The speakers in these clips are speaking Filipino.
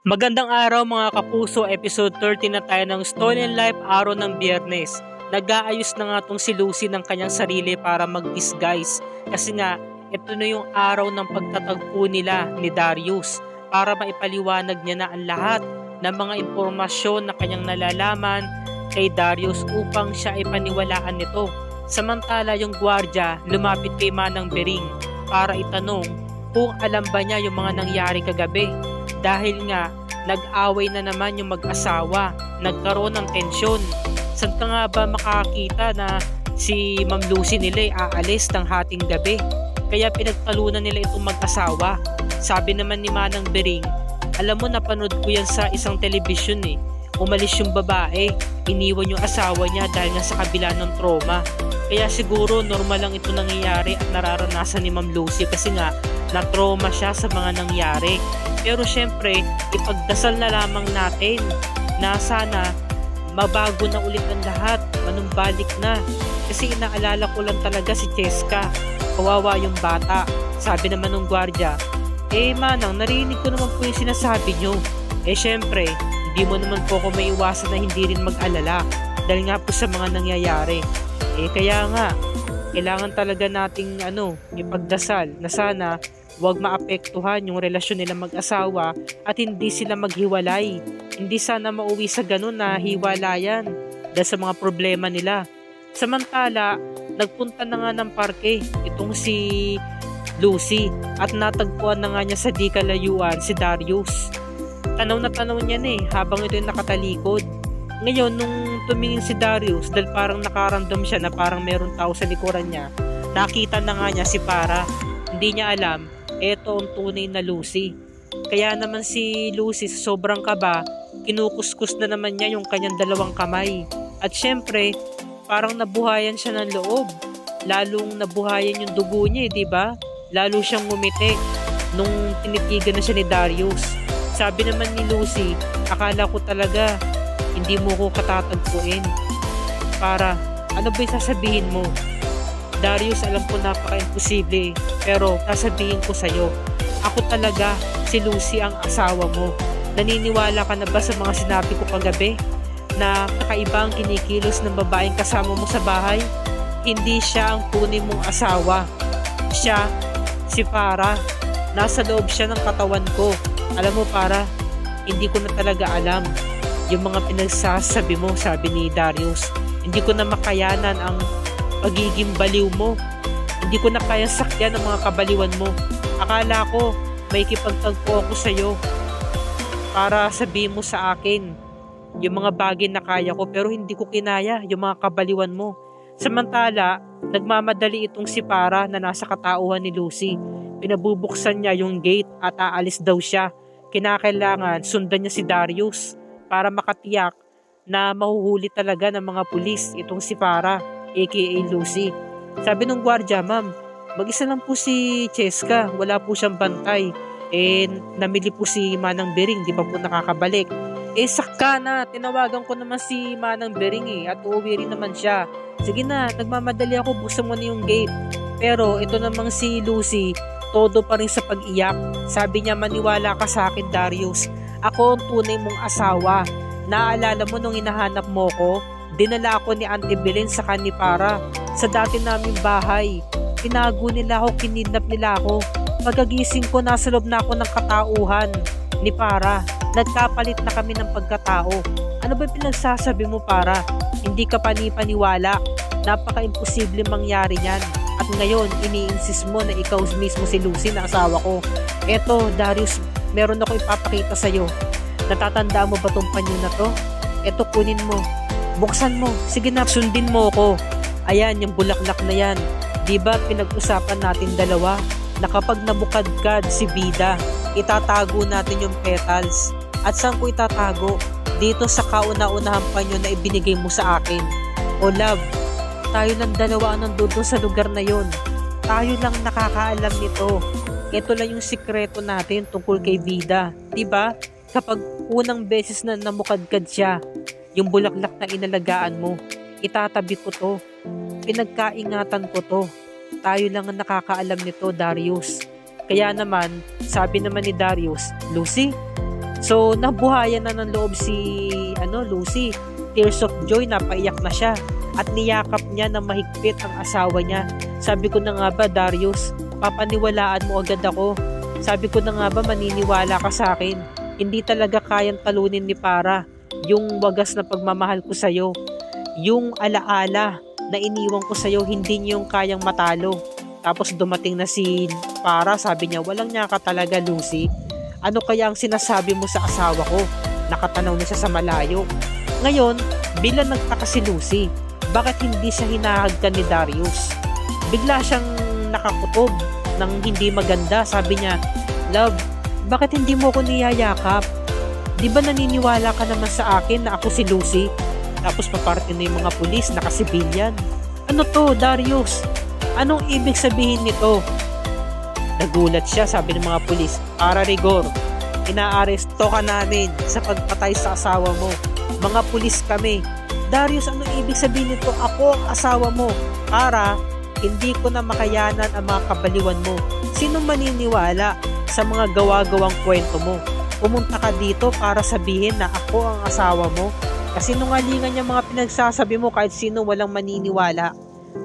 Magandang araw mga kapuso, episode 30 na tayo ng Stolen Life araw ng Biyernes. Nag-aayos na nga tong si Lucy ng kanyang sarili para mag-disguise kasi nga ito na yung araw ng pagtatagpo nila ni Darius para maipaliwanag niya na ang lahat ng mga impormasyon na kanyang nalalaman kay Darius upang siya ipaniwalaan nito. Samantala yung gwardya lumapit kay Manang Bering para itanong kung alam ba niya yung mga nangyari kagabi. Dahil nga, nag-away na naman yung mag-asawa, nagkaroon ng tensyon. Saan ka nga ba makakita na si Ma'am Lucy nila ay aalis ng hating gabi? Kaya pinagtalunan nila itong mag-asawa. Sabi naman ni Manang Bering, alam mo napanood ko yan sa isang telebisyon eh. Umalis yung babae, iniwan yung asawa niya dahil nga sa kabila ng trauma. Kaya siguro normal lang ito nangyayari at nararanasan ni Ma'am Lucy kasi nga na-trauma siya sa mga nangyari. Pero syempre, ipagdasal na lamang natin na sana mabago na ulit ang lahat, manumbalik na. Kasi inaalala ko lang talaga si Cheska, kawawa yung bata. Sabi naman ng gwardya, Manang, narinig ko naman po yung sinasabi nyo. Syempre, hindi mo naman po ako maiwasan na hindi rin mag-alala dahil nga po sa mga nangyayari. Kaya nga, kailangan talaga nating ipagdasal na sana huwag maapektuhan yung relasyon nila mag-asawa at hindi sila maghiwalay. Hindi sana mauwi sa ganun na hiwalayan dahil sa mga problema nila. Samantala, nagpunta na nga ng parke itong si Lucy at natagpuan na nga niya sa di kalayuan si Darius. Tanaw na tanaw niya habang ito yung nakatalikod. Ngayon, nung tumingin si Darius dahil parang nakaramdam siya na parang meron tao sa likuran niya, nakita na nga niya si Para. Hindi niya alam, eto ang tunay na Lucy. Kaya naman si Lucy sa sobrang kaba, kinukuskus na naman niya yung kanyang dalawang kamay. At syempre, parang nabuhayan siya ng loob. Lalong nabuhayan yung dugo niya, diba? Lalo siyang ngumiti nung tinitigan na siya ni Darius. Sabi naman ni Lucy, akala ko talaga hindi mo ko katatagpuin. Para, ano ba yung sasabihin mo? Darius, alam ko napaka-imposible, pero sasabihin ko sa'yo, ako talaga si Lucy ang asawa mo. Naniniwala ka na ba sa mga sinabi ko kagabi? Na kakaiba ang kinikilos ng babaeng kasama mo sa bahay? Hindi siya ang tunay mong asawa. Siya, si Para. Nasa loob siya ng katawan ko. Alam mo Para, hindi ko na talaga alam yung mga pinagsasabi mo, sabi ni Darius. Hindi ko na makayanan ang pagiging baliw mo. Hindi ko na kaya sakyan ang mga kabaliwan mo. Akala ko may kipagtagpo ako sa'yo para sabihin mo sa akin yung mga bagay na kaya ko, pero hindi ko kinaya yung mga kabaliwan mo. Samantala, nagmamadali itong si Para na nasa katauhan ni Lucy. Pinabubuksan niya yung gate at aalis daw siya. Kinakailangan sundan niya si Darius para makatiyak na mahuhuli talaga ng mga pulis itong si Para, aka Lucy. Sabi ng gwardya, ma'am, mag-isa lang po si Cheska, wala po siyang bantay. Namili po si Manang Bering, di pa po nakakabalik. Sakka na, tinawagan ko naman si Manang Bering at uuwi rin naman siya. Sige na, nagmamadali ako, buksan mo na yung gate. Pero ito namang si Lucy, todo pa rin sa pag-iyak. Sabi niya, maniwala ka sa akin Darius, ako ang tunay mong asawa. Naalala mo nung hinahanap mo ko, dinala ako ni Auntie Belen sa ni Para sa dati naming bahay. Tinago nila ako, kinidnap nila ako. Pagkagising ko, nasa loob na ako ng katauhan ni Para. Nagkapalit na kami ng pagkatao. Ano ba pinagsasabi mo Para? Hindi ka panipaniwala. Napaka-imposible mangyari niyan. At ngayon, ini-insist mo na ikaw mismo si Lucy na asawa ko. Eto, Darius, meron ako ipapakita sa'yo. Natatandaan mo ba tong panyo na to? Eto, kunin mo. Buksan mo. Sige na, sundin mo ko. Ayan, yung bulaklak na yan. Diba pinag-usapan natin dalawa na kapag nabukadkad si Bida, itatago natin yung petals. At saan ko itatago? Dito sa kauna-unahang panyo na ibinigay mo sa akin. O love, tayo lang dalawa ang nandun sa lugar na yon. Tayo lang nakakaalam nito. Ito lang yung sikreto natin tungkol kay Bida. Diba? Kapag unang beses na namukadkad siya, yung bulaklak na inalagaan mo, itatabi ko to. Pinagkaingatan ko to. Tayo lang ang nakakaalam nito, Darius. Kaya naman, sabi naman ni Darius, Lucy, So nabuhayan na ng loob si Lucy. Tears of joy, napaiyak na siya at niyakap niya ng mahigpit ang asawa niya. Sabi ko na nga ba, Darius, papaniwalaan mo agad ako. Sabi ko na nga ba, maniniwala ka sa akin. Hindi talaga kayang talunin ni Para yung wagas na pagmamahal ko sa'yo. Yung alaala na iniwan ko sa'yo, hindi niyo yung kayang matalo. Tapos dumating na si Para, sabi niya, walang niya ka talaga, Lucy. Ano kaya ang sinasabi mo sa asawa ko? Nakatanaw na siya sa malayo. Ngayon, bilang nagtaka si Lucy, bakit hindi siya hinahagkan ni Darius? Bigla siyang nakakutob ng hindi maganda. Sabi niya, love, bakit hindi mo ko niyayakap? Di ba naniniwala ka naman sa akin na ako si Lucy? Tapos paparating na yung mga pulis, nakasibilyan. Ano to, Darius? Anong ibig sabihin nito? Nagulat siya, sabi ng mga pulis, para rigor, inaaresto ka namin sa pagpatay sa asawa mo. Mga pulis kami. Darius, anong ibig sabihin nito? Ako ang asawa mo. Para hindi ko na makayanan ang mga kabaliwan mo. Sino maniniwala sa mga gawa-gawang kwento mo? Pumunta ka dito para sabihin na ako ang asawa mo. Kasi nungalingan niya mga pinagsasabi mo, kahit sino walang maniniwala.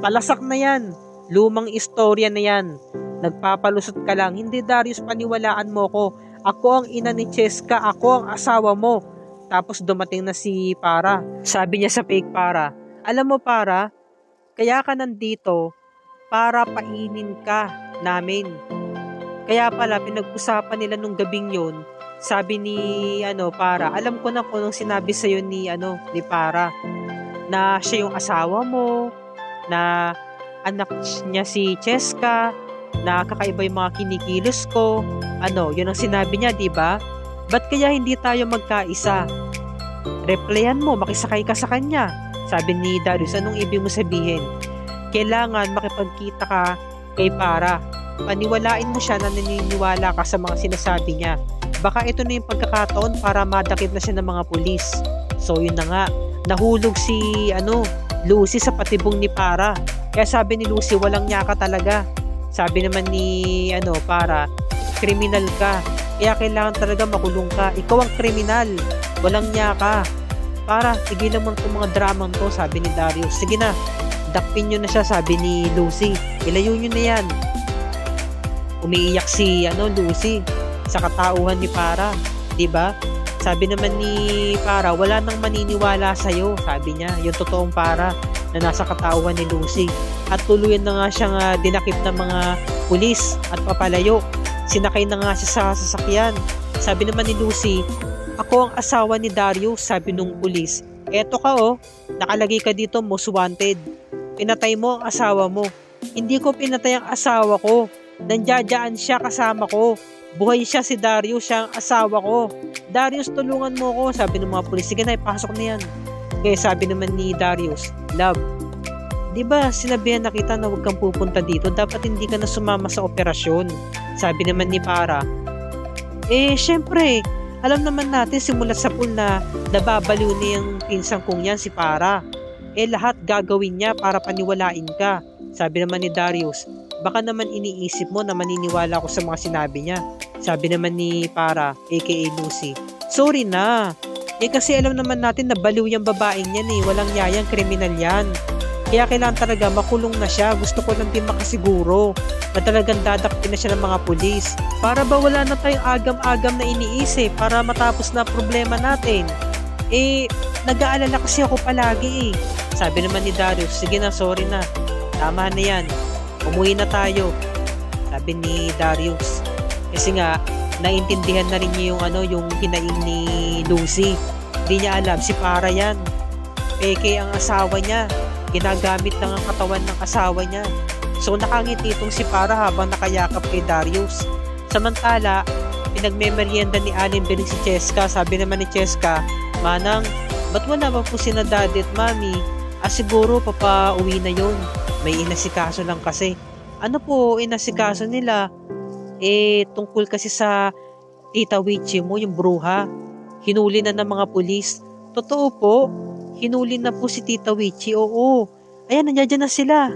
Palasak na yan. Lumang istorya na yan. Nagpapalusot ka lang. Hindi, Darius, paniwalaan mo ko. Ako ang ina ni Cheska. Ako ang asawa mo. Tapos dumating na si Para. Sabi niya sa fake Para, alam mo Para, kaya ka nandito para painin ka namin. Kaya pala pinag-usapan nila nung gabing yun. Sabi ni Para, alam ko na kung anong sinabi sa'yo ni Para, na siya yung asawa mo, na anak niya si Cheska, na kakaiba yung mga kinikilos ko. Yun ang sinabi niya, di ba? Ba't kaya hindi tayo magkaisa? Replyan mo, makisakay ka sa kanya. Sabi ni Darius, anong ibig mo sabihin? Kailangan makipagkita ka kay Para. Paniwalain mo siya na naniniwala ka sa mga sinasabi niya. Baka ito na yung pagkakataon para madakip na siya ng mga pulis. So yun na nga, nahulog si Lucy sa patibong ni Para. Kaya sabi ni Lucy, walang niya ka talaga. Sabi naman ni Para, kriminal ka. Kaya kailangan talaga makulong ka. Ikaw ang kriminal. Walang niya ka. Para, tigilan mo itong mga dramang to, sabi ni Darius. Sige na, dakpin nyo na siya, sabi ni Lucy. Ilayo nyo na yan. Umiiyak si Lucy sa katauhan ni Para. Diba? Sabi naman ni Para, wala nang maniniwala sa'yo, sabi niya. Yung totoong Para na nasa katauhan ni Lucy. At tuluyan na nga siyang dinakip ng mga pulis at papalayo. Sinakay na nga siya sa sasakyan. Sabi naman ni Lucy, ako ang asawa ni Darius, sabi nung pulis. Eto ka nakalagay ka dito, most wanted. Pinatay mo ang asawa mo. Hindi ko pinatay ang asawa ko. Nandiyan siya kasama ko. Buhay siya si Darius, siya ang asawa ko. Darius, tulungan mo ko, sabi ng mga pulis. Sige na, ipasok na yan. Kaya sabi naman ni Darius, love, di ba sinabihan na kita na huwag kang pupunta dito? Dapat hindi ka na sumama sa operasyon. Sabi naman ni Para, syempre, alam naman natin simulat sa pool na nababaliw niya yung pinsang kong yan, si Para. Lahat gagawin niya para paniwalain ka. Sabi naman ni Darius, baka naman iniisip mo na maniniwala ko sa mga sinabi niya. Sabi naman ni Para, aka Lucy, sorry na. Kasi alam naman natin na baliw yung babaeng yan walang yayang, kriminal yan. Kaya kailangan talaga makulong na siya. Gusto ko lang din makasiguro na talagang dadakpin na siya ng mga pulis. Para ba wala na tayong agam-agam na iniisip para matapos na problema natin? Nag-aalala kasi ako palagi Sabi naman ni Darius, sige na, sorry na. Tama na yan. Umuwi na tayo. Sabi ni Darius. Kasi nga, naintindihan na rin niya yung hinaing ni Lucy. Hindi niya alam, si Para yan. Peke ang asawa niya. Ginagamit lang ang katawan ng asawa niya. So nakangiti itong si Para habang nakayakap kay Darius. Samantala, pinagmemeryenda ni Aling Bering si Cheska. Sabi naman ni Cheska, Manang, ba't wala ba po sina Daddy at Mami? Siguro papauwi na yon. May inasikaso lang kasi. Ano po inasikaso nila? Tungkol kasi sa Tita Witchy mo, yung bruha. Hinuli na ng mga pulis. Totoo po, hinuli na po si Tita Witchy. Oo. Ayan, nandiyan na sila.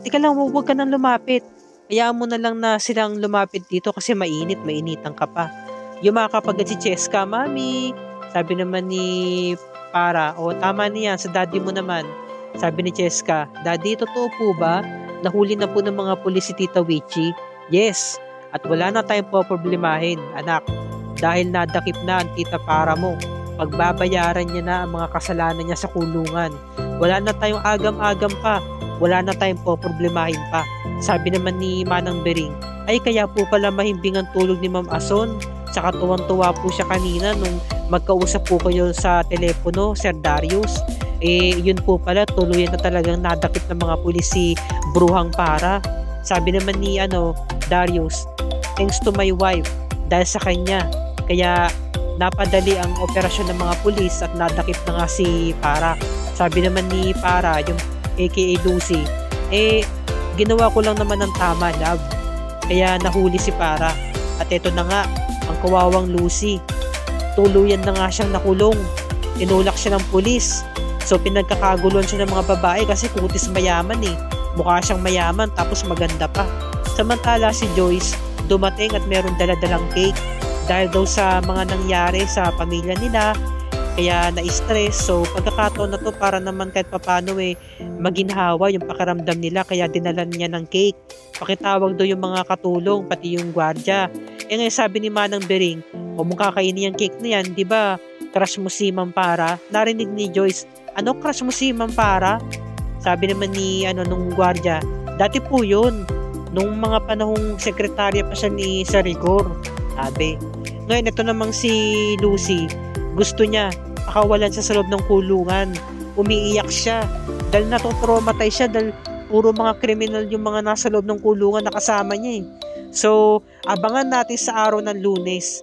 Tika lang, huwag ka nang lumapit. Hayaan mo na lang na silang lumapit dito kasi mainitan ka pa. Yumakapagad si Cheska, "Mami." Sabi naman ni Para, "O, tama niyan, sa daddy mo naman." Sabi ni Cheska, "Daddy, totoo po ba? Nahuli na po ng mga pulis si Tita Witchy?" "Yes, at wala na tayong poproblemahin, anak. Dahil nadakip na ang tita Para mo. Pagbabayaran niya na ang mga kasalanan niya sa kulungan. Wala na tayong agam-agam pa. Wala na tayong poproblemahin pa." Sabi naman ni Manang Bering, "Ay, kaya po pala mahimbing ang tulog ni Ma'am Ason. Tsaka tuwang-tuwa po siya kanina nung magkausap po kayo sa telepono, Sir Darius. Yun po pala, tuluyan na talagang nadakip ng mga pulis si Bruhang Para." Sabi naman ni Darius, "Thanks to my wife, dahil sa kanya, kaya napadali ang operasyon ng mga pulis at nadakip na nga si Para." Sabi naman ni Para, yung aka Lucy, "Ginawa ko lang naman ng tama, love. Kaya nahuli si Para. At eto na nga, ang kawawang Lucy. Tuluyan na nga siyang nakulong. Tinulak siya ng pulis. So pinagkakaguluhan siya ng mga babae kasi kutis mayaman eh. Mukha siyang mayaman tapos maganda pa. Samantala si Joyce, dumating at meron daladalang cake. Dahil daw sa mga nangyari sa pamilya nila, kaya na-stress. So pagkakataon na to para naman kahit papano maginhawa yung pakiramdam nila, kaya dinalan niya ng cake. Pakitawag daw yung mga katulong, pati yung gwardya. Ngayon sabi ni Manang Bering, "Huwag mong kakainin yung cake na yan, di ba? Crush mo si Ma'am Para." Narinig ni Joyce, "Ano crush mo si Ma'am Para?" Sabi naman ni nung gwardya, "Dati po yun, nung mga panahong sekretarya pa siya ni Sir Rigor." Sabi. Ngayon ito namang si Lucy, gusto niya pakawalan siya sa loob ng kulungan. Umiiyak siya dahil natotraumatize siya dahil puro mga kriminal yung mga nasa loob ng kulungan na kasama niya eh. So abangan natin sa araw ng Lunes.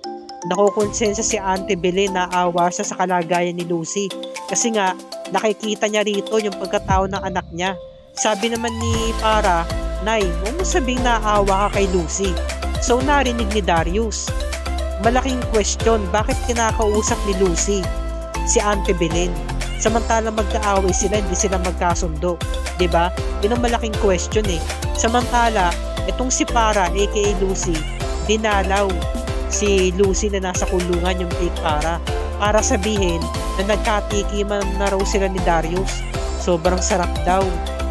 Nakukonsensya si Auntie Belen, na awa siya sa kalagayan ni Lucy. Kasi nga, nakikita niya rito yung pagkatao ng anak niya. Sabi naman ni Para, "Nay, huwag mo sabing naawa ka kay Lucy." So narinig ni Darius. Malaking question, bakit kinakausap ni Lucy si Auntie Belen? Samantalang magkaaway sila, hindi sila magkasundo. Diba? Yun ang malaking question eh. Samantala, itong si Para, aka Lucy, dinalaw si Lucy na nasa kulungan, yung fake para sabihin na nagkatikiman na raw sila ni Darius. Sobrang sarap daw,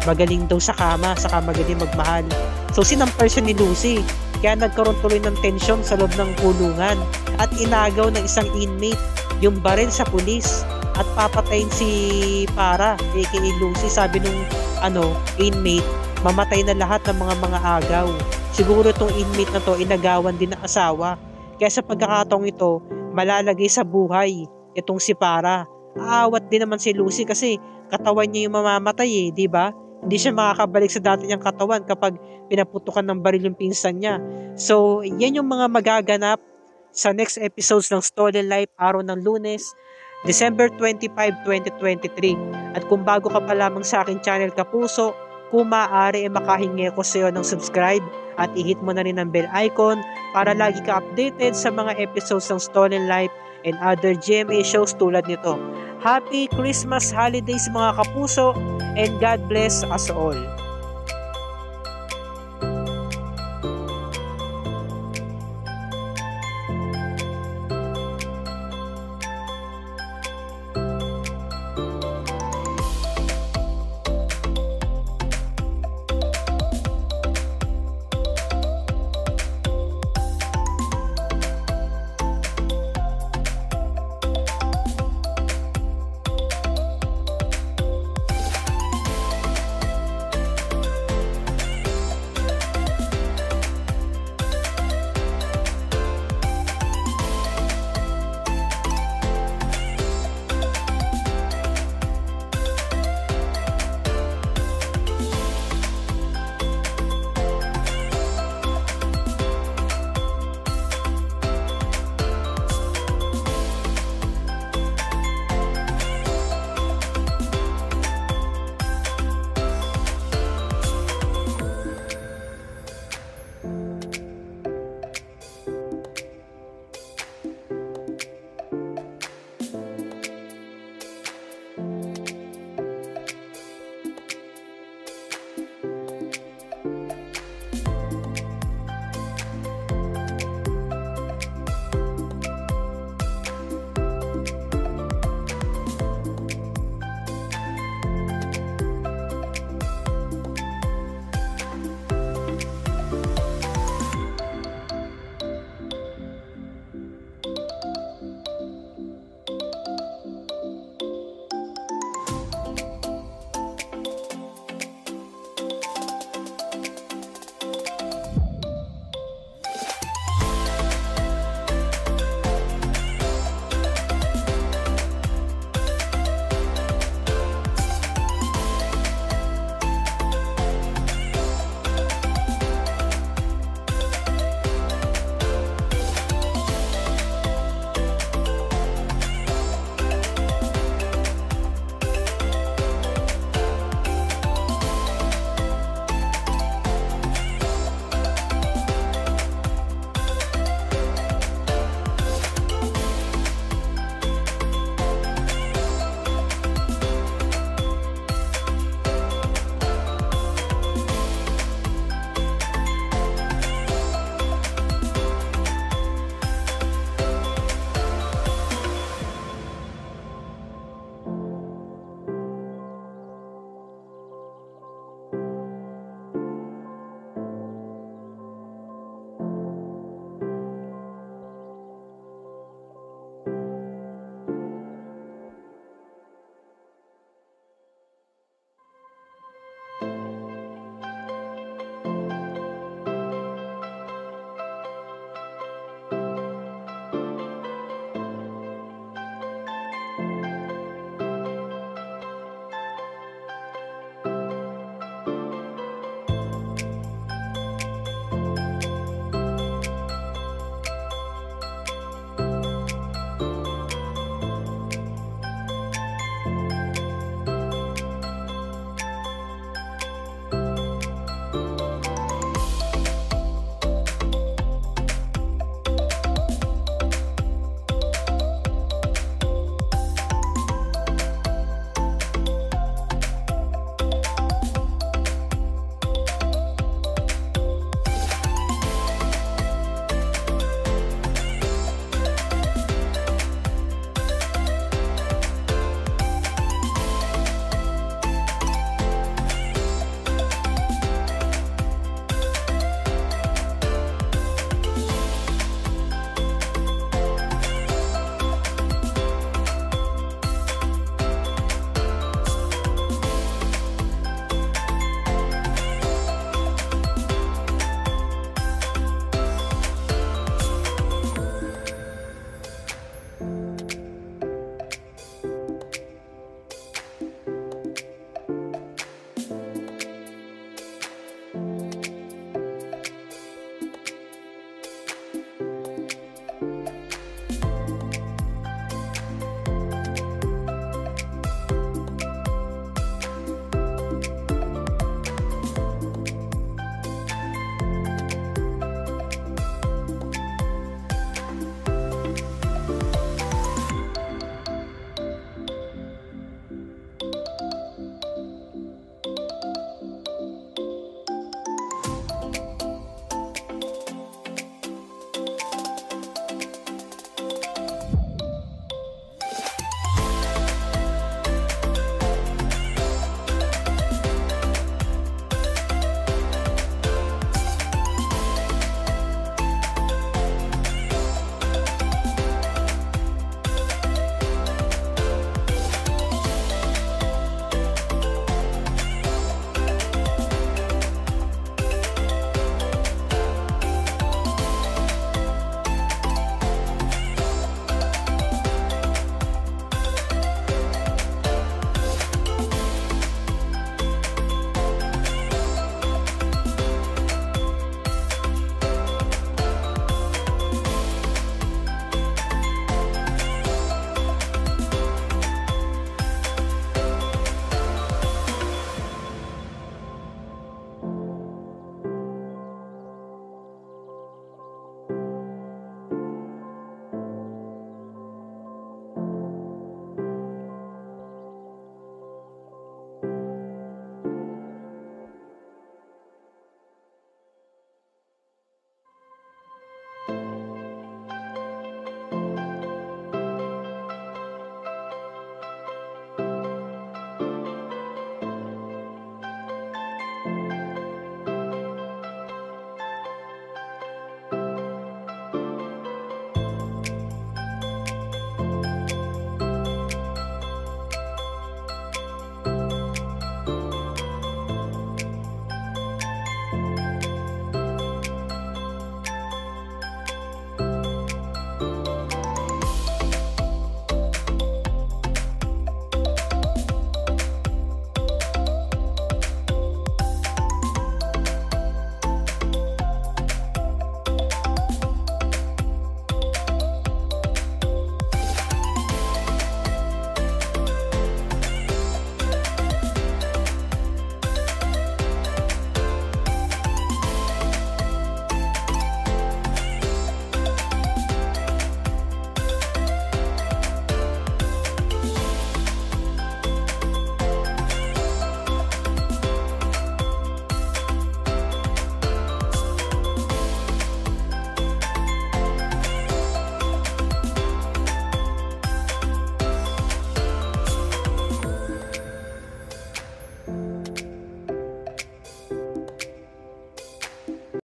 magaling daw sa kama, saka magaling magmahal. So sinampar siya ni Lucy, kaya nagkaroon tuloy ng tension sa loob ng kulungan at inagaw ng isang inmate yung baril sa pulis at papatayin si Para, aka Lucy. Sabi nung inmate, mamatay na lahat ng mga agaw. Siguro itong inmate na to inagawan din ng asawa. Kaya sa pagkakataong ito, malalagay sa buhay itong si Para. Aawat din naman si Lucy kasi katawan niya yung mamamatay eh, di ba? Hindi siya makakabalik sa dati niyang katawan kapag pinaputukan ng baril yung pinsan niya. So, yan yung mga magaganap sa next episodes ng Stolen Life, araw ng Lunes, December 25, 2023. At kung bago ka pa lamang sa aking channel Kapuso, kung maaari makahingi ko sa iyo ng subscribe at i-hit mo na rin ang bell icon para lagi ka updated sa mga episodes ng Stolen Life and other GMA shows tulad nito. Happy Christmas holidays mga kapuso, and God bless us all.